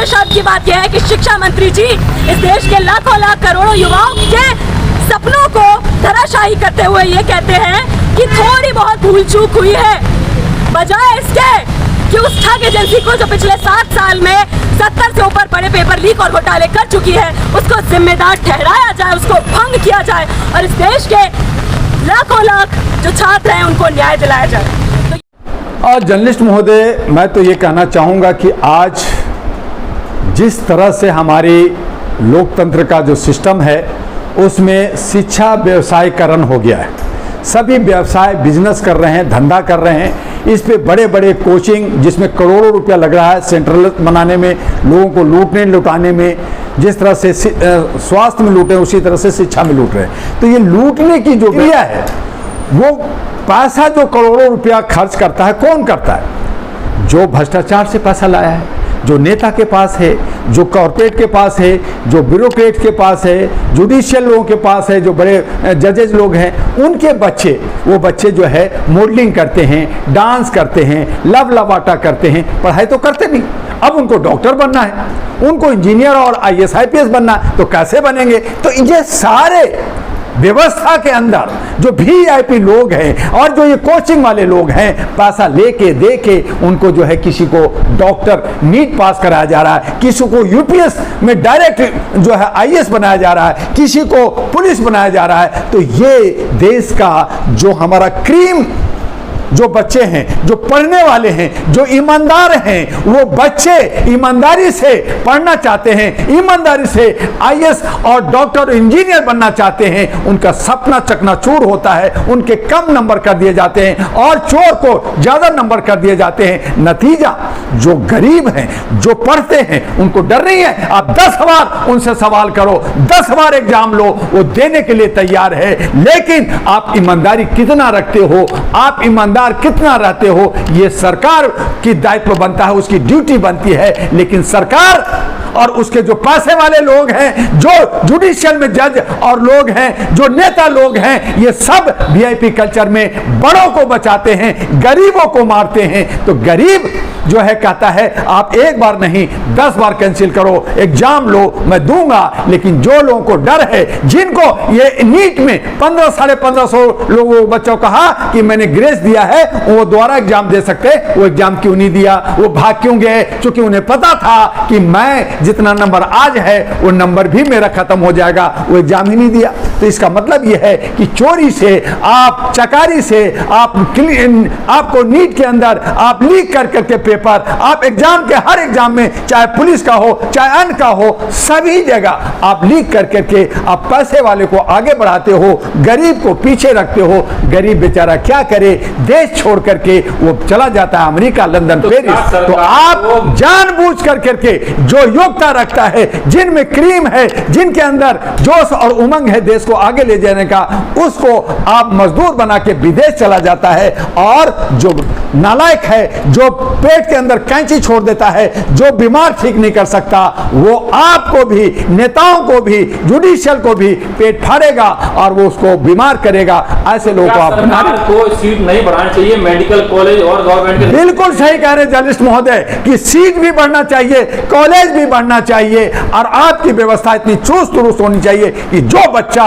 सबसे शर्म की बात यह है कि शिक्षा मंत्री जी इस देश के लाखों लाख करोड़ों युवाओं के सपनों को धराशायी करते हुए ये कहते हैं कि थोड़ी बहुत भूल चूक हुई है, बजाय इसके कि उस ठग एजेंसी को जो पिछले 7 साल में 70 से ऊपर बड़े पेपर लीक और घोटाले कर चुकी है उसको जिम्मेदार ठहराया जाए, उसको भंग किया जाए और इस देश के लाखों लाख जो छात्र हैं उनको न्याय दिलाया जाए। और जर्नलिस्ट महोदय, मैं तो ये कहना चाहूँगा कि आज जिस तरह से हमारी लोकतंत्र का जो सिस्टम है उसमें शिक्षा व्यवसायीकरण हो गया है। सभी व्यवसाय बिजनेस कर रहे हैं, धंधा कर रहे हैं। इस पे बड़े बड़े कोचिंग जिसमें करोड़ों रुपया लग रहा है सेंट्रल बनाने में, लोगों को लूटने लुटाने में, जिस तरह से स्वास्थ्य में लूटे उसी तरह से शिक्षा में लूट रहे हैं। तो ये लूटने की जो क्रिया है वो पैसा जो करोड़ों रुपया खर्च करता है कौन करता है? जो भ्रष्टाचार से पैसा लाया है, जो नेता के पास है, जो कॉर्पोरेट के पास है, जो ब्यूरोक्रेट के पास है, जुडिशियल लोगों के पास है, जो बड़े जजेज लोग हैं, उनके बच्चे, वो बच्चे जो है मॉडलिंग करते हैं, डांस करते हैं, लव लवाटा करते हैं, पढ़ाई तो करते नहीं। अब उनको डॉक्टर बनना है, उनको इंजीनियर और IAS IPS बनना है, तो कैसे बनेंगे? तो ये सारे व्यवस्था के अंदर जो VIP लोग हैं और जो ये कोचिंग वाले लोग हैं, पैसा लेके देके उनको जो है किसी को डॉक्टर नीट पास कराया जा रहा है, किसी को UPS में डायरेक्ट जो है IAS बनाया जा रहा है, किसी को पुलिस बनाया जा रहा है। तो ये देश का जो हमारा क्रीम जो बच्चे हैं, जो पढ़ने वाले हैं, जो ईमानदार हैं, वो बच्चे ईमानदारी से पढ़ना चाहते हैं, ईमानदारी से IAS और डॉक्टर इंजीनियर बनना चाहते हैं, उनका सपना चकनाचूर होता है, उनके कम नंबर कर दिए जाते हैं और चोर को ज्यादा नंबर कर दिए जाते हैं। नतीजा जो गरीब हैं, जो पढ़ते हैं, उनको डर नहीं है। आप 10 बार उनसे सवाल करो, 10 बार एग्जाम लो, वो देने के लिए तैयार है। लेकिन आप ईमानदारी कितना रखते हो, आप ईमानदार कितना रहते हो, ये सरकार की दायित्व बनता है, उसकी ड्यूटी बनती है। लेकिन सरकार और उसके जो पैसे वाले लोग हैं, जो जुडिशियल में जज और लोग हैं, जो नेता लोग हैं, ये सब VIP कल्चर में बड़ों को बचाते हैं, गरीबों को मारते हैं। तो गरीब जो है कहता है आप एक बार नहीं 10 बार कैंसिल करो, एग्जाम लो, मैं दूंगा। लेकिन जो लोगों को डर है, जिनको ये नीट में 1500-1550 लोगों बच्चों कहा कि मैंने ग्रेस दिया है, वो दोबारा एग्जाम दे सकते, वो एग्जाम क्यों नहीं दिया? वो भाग क्यों गए? क्योंकि उन्हें पता था कि मैं जितना नंबर आज है वो नंबर भी मेरा खत्म हो जाएगा, वो एग्जाम ही नहीं दिया। तो इसका मतलब यह है कि चोरी से, आप चकारी से, आपको नीट के अंदर आप लीक कर करके पेपर, आप एग्जाम के हर एग्जाम में, चाहे पुलिस का हो चाहे अन्य का हो, सभी जगह आप लीक कर करके आप पैसे वाले को आगे बढ़ाते हो, गरीब को पीछे रखते हो। गरीब बेचारा क्या करे? देश छोड़ करके वो चला जाता है अमेरिका, लंदन, पेरिस। तो आप जानबूझ कर करके जो योग्यता रखता है, जिनमें क्रीम है, जिनके अंदर जोश और उमंग है देश को आगे ले जाने का, उसको आप मजदूर बना के विदेश चला जाता है। और जो नालायक है, जो पेट के अंदर कैंची छोड़ देता है, जो बीमार ठीक नहीं कर सकता, वो आपको भी, नेताओं को भी, जुडिशियल को भी पेट फाड़ेगा और वो उसको बीमार करेगा। ऐसे लोगों को आप बना को सीट नहीं बढ़ानी चाहिए मेडिकल कॉलेज और गवर्नमेंट के? बिल्कुल सही कह रहे जर्नलिस्ट महोदय कि सीट भी बढ़ना चाहिए, कॉलेज भी बढ़ना चाहिए और आपकी व्यवस्था इतनी चुस्त दुरुस्त होनी चाहिए कि जो बच्चा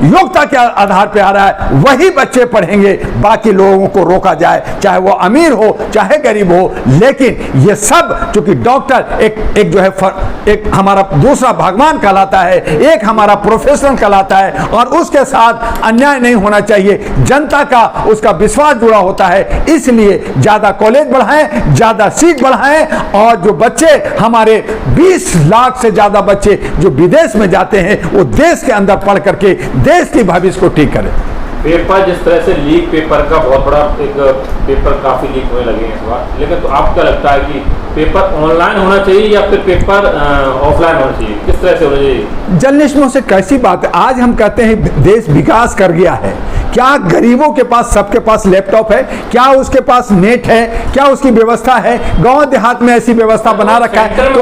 योग्यता के आधार पर आ रहा है वही बच्चे पढ़ेंगे, बाकी लोगों को रोका जाए, चाहे वो अमीर हो चाहे गरीब हो। लेकिन ये सब चूंकि डॉक्टर एक जो है एक हमारा दूसरा भगवान कहलाता है, एक हमारा प्रोफेशनल कहलाता है और उसके साथ अन्याय नहीं होना चाहिए। जनता का उसका विश्वास जुड़ा होता है, इसलिए ज्यादा कॉलेज बढ़ाएं, ज्यादा सीट बढ़ाएं और जो बच्चे हमारे 20 लाख से ज्यादा बच्चे जो विदेश में जाते हैं वो देश के अंदर पढ़ करके देश की भविष्य को ठीक करें। पेपर जिस तरह से लीक पेपर का बहुत बड़ा एक पेपर काफी लीक होने लगे हैं इस बार, लेकिन तो आपको क्या लगता है कि पेपर ऑनलाइन होना चाहिए या फिर पेपर ऑफलाइन होना चाहिए? किस तरह से होना चाहिए? जर्नलिस्टों से कैसी बात है? आज हम कहते हैं देश विकास कर गया है, क्या गरीबों के पास, सबके पास लैपटॉप है? क्या उसके पास नेट है? क्या उसकी व्यवस्था है? गांव देहात में ऐसी व्यवस्था बना रखा है। तो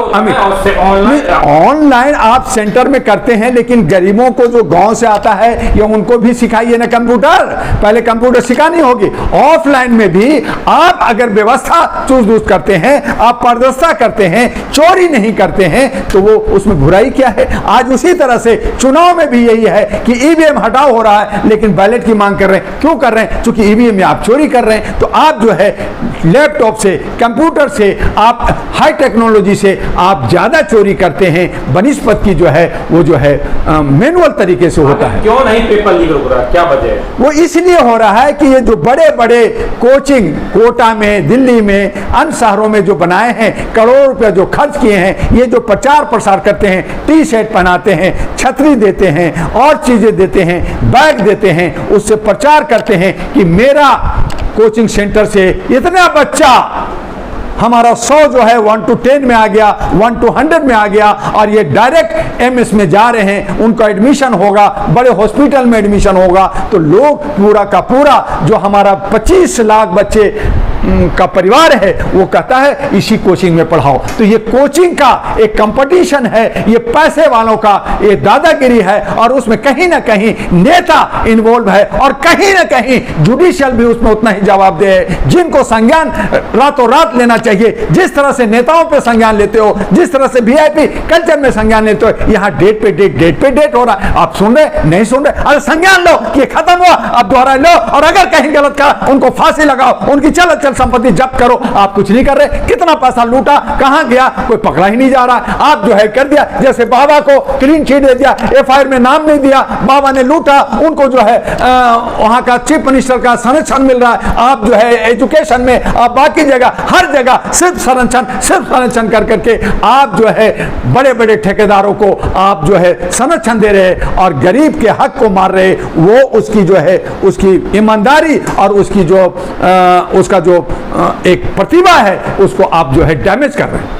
ऑनलाइन आप सेंटर में करते हैं, लेकिन गरीबों को जो गांव से आता है या उनको भी सिखाइए ना कंप्यूटर। पहले कंप्यूटर सिखानी होगी। ऑफलाइन में भी आप अगर व्यवस्था चूस-बूस करते हैं, आप पारदर्शिता करते हैं, चोरी नहीं करते हैं, तो वो उसमें बुराई क्या है? आज उसी तरह से चुनाव में भी यही है कि ईवीएम हटाओ हो रहा है, लेकिन बैलेट की मांग कर रहे हैं। क्यों कर रहे हैं? क्योंकि ईवीएम में आप चोरी कर रहे हैं। तो आप जो है लैपटॉप से, कंप्यूटर से, आप हाई टेक्नोलॉजी से आप ज्यादा चोरी करते हैं बनिस्पत की जो है वो जो है मैनुअल तरीके से होता है। क्यों नहीं पेपर लीक हो रहा, क्या वजह है? वो इसलिए हो रहा है कि ये जो बड़े बड़े कोचिंग कोटा में, दिल्ली में, अन्य शहरों में जो बनाए हैं, करोड़ों रुपए जो खर्च किए हैं, ये जो प्रचार प्रसार करते हैं, टी शर्ट पहनाते हैं, छतरी देते हैं और चीजें देते हैं, बैग देते हैं, उससे प्रचार करते हैं कि मेरा कोचिंग सेंटर से इतना बच्चा, हमारा 100 जो है 1 to 10 में आ गया, 1 to 100 में आ गया, और ये डायरेक्ट एमएस में जा रहे हैं, उनका एडमिशन होगा, बड़े हॉस्पिटल में एडमिशन होगा। तो लोग पूरा का पूरा जो हमारा 25 लाख बच्चे का परिवार है वो कहता है इसी कोचिंग में पढ़ाओ। तो ये कोचिंग का एक कंपटीशन है, ये पैसे वालों का ये दादागिरी है, और उसमें कहीं ना कहीं नेता इन्वॉल्व है, और कहीं ना कहीं जुडिशियल भी उसमें उतना ही जवाब दे। जिनको संज्ञान रातों रात लेना चाहिए, जिस तरह से नेताओं पे संज्ञान लेते हो, जिस तरह से वीआईपी कल्चर में संज्ञान लेते हो, यहाँ डेट पे डेट हो रहा है। आप सुन रहे नहीं सुन रहे? अरे संज्ञान लो कि खत्म हुआ, अब दोहरा लो, और अगर कहीं गलत करा उनको फांसी लगाओ, उनकी चल संपत्ति जब्त करो। आप कुछ नहीं कर रहे। कितना पैसा लूटा, कहां गया, कोई पकड़ा ही नहीं जा रहा। आप जो है कर दिया, जैसे बाबा को क्लीन चिट दे दिया, एफआईआर में नाम नहीं दिया, बाबा ने लूटा, उनको जो है वहां का चीफ मिनिस्टर का संरक्षण मिल रहा है। आप जो है एजुकेशन में, आप बाकी जगह, हर जगह सिर्फ संरक्षण कर करके आप जो है बड़े बड़े ठेकेदारों को आप जो है संरक्षण दे रहे हैं, और गरीब के हक को मार रहे। वो उसकी जो है उसकी ईमानदारी और उसकी जो उसका जो एक प्रतिभा है उसको आप जो है डैमेज कर रहे हैं।